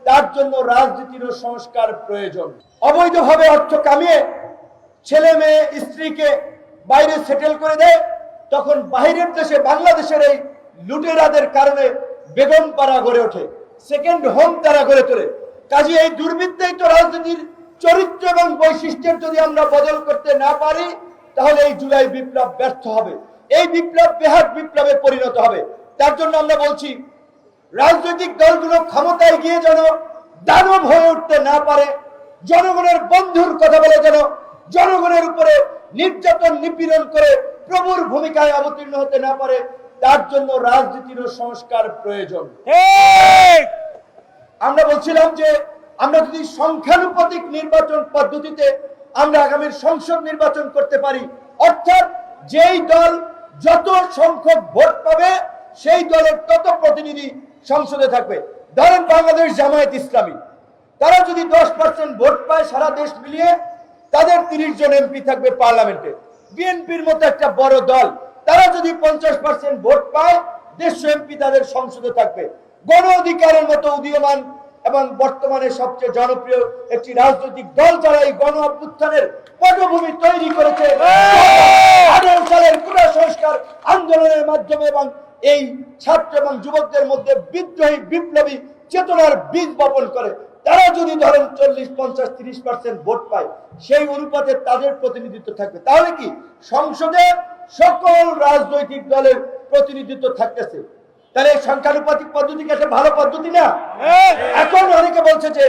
তার জন্য রাজনীতির সংস্কার প্রয়োজন। অবৈধভাবে অর্থ কামিয়ে ছেলে মেয়ে স্ত্রীকে বাইরে সেটেল করে দেয়, তখন বাইরের দেশে বাংলাদেশের এই লুটেরাদের কারণে বেগম পাড়া গড়ে ওঠে, সেকেন্ড হোম তারা গড়ে তোলে। কাজে এই দুর্বৃত্তায়িত রাজনীতির চরিত্র এবং বৈশিষ্ট্যের যদি আমরা বদল করতে না পারি, তাহলে এই জুলাই বিপ্লব ব্যর্থ হবে, এই বিপ্লব বেহাত বিপ্লবে পরিণত হবে। তার জন্য আমরা বলছি, রাজনৈতিক দলগুলো ক্ষমতায় গিয়ে যেন দানব হয়ে উঠতে না পারে, জনগণের বন্ধুর কথা বলে যেন জনগণের উপরে নির্যাতন নিপীড়ন করে প্রভুর ভূমিকায় অবতীর্ণ হতে না পারে, তার জন্য রাজনীতির সংস্কার প্রয়োজন। আমরা বলছিলাম যে আমরা যদি সংখ্যানুপাতিক নির্বাচন পদ্ধতিতে আমরা আগামীর সংসদ নির্বাচন করতে পারি, অর্থাৎ যেই দল যত সংখ্যক ভোট পাবে সেই দলের তত প্রতিনিধি সংসদে থাকবে। ধরেন বাংলাদেশ জামায়াত ইসলামী, তারা যদি 10% ভোট পায় সারা দেশ মিলিয়ে, তাদের 30 জন এমপি থাকবে পার্লামেন্টে। বিএনপির মতো একটা বড় দল, তারা যদি 50% ভোট পায়, 150 এমপি তাদের সংসদে থাকবে। গণ অধিকারের মতো উদীয়মান এবং বর্তমানে সবচেয়ে জনপ্রিয় একটি রাজনৈতিক দল, যারা এই গণ অভ্যুত্থানের পটভূমি তৈরি করেছে 18 সালের পুরো সংস্কার আন্দোলনের মাধ্যমে, এবং এই ছাত্র এবং যুবকদের মধ্যে বিদ্রোহী বিপ্লবী চেতনার বীজ বপন করে, তারা যদি ধরেন 40, 50, 30% ভোট পায়, সেই অনুপাতে তাদের প্রতিনিধিত্ব থাকবে। তাহলে কি সংসদে সকল রাজনৈতিক দলের প্রতিনিধিত্ব থাকতেছে? তাহলে এই সংখ্যানুপাতিক পদ্ধতি কি একটা ভালো পদ্ধতি না? এখন অনেকে বলছে যে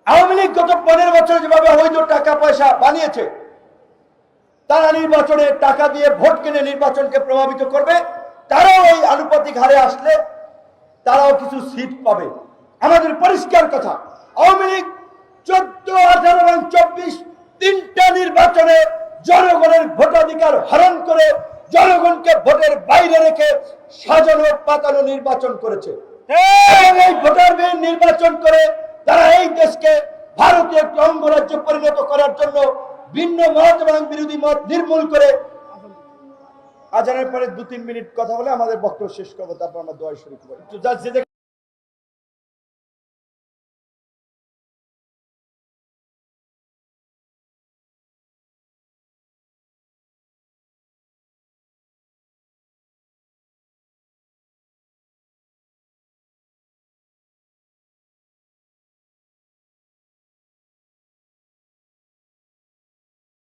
আওয়ামী লীগ গত 15 বছর যেভাবে অবৈধ টাকা পয়সা বানিয়েছে, তারা নির্বাচনে টাকা দিয়ে ভোট কিনে নির্বাচনকে প্রভাবিত করবে, তারাও এই আনুপাতিক হারে আসলে তারাও কিছু সিট পাবে। আমাদের পরিষ্কার কথা, আওয়ামী লীগ 14, 18 এবং 24 তিনটা নির্বাচনে জনগণের ভোটাধিকার হরণ করে জনগণকে ভোটের বাইরে রেখে সাজানো পাতানো নির্বাচন করেছে। এবং এই ভোটারবিহীন নির্বাচন করে তারা এই দেশকে ভারতীয় একটি অঙ্গরাজ্য পরিণত করার জন্য ভিন্ন মত এবং বিরোধী মত নির্মূল করে, আজানের পরে 2-3 মিনিট কথা বলে আমাদের বক্তব্য শেষ করবো, তারপর আমরা দোয়া শুরু করবো।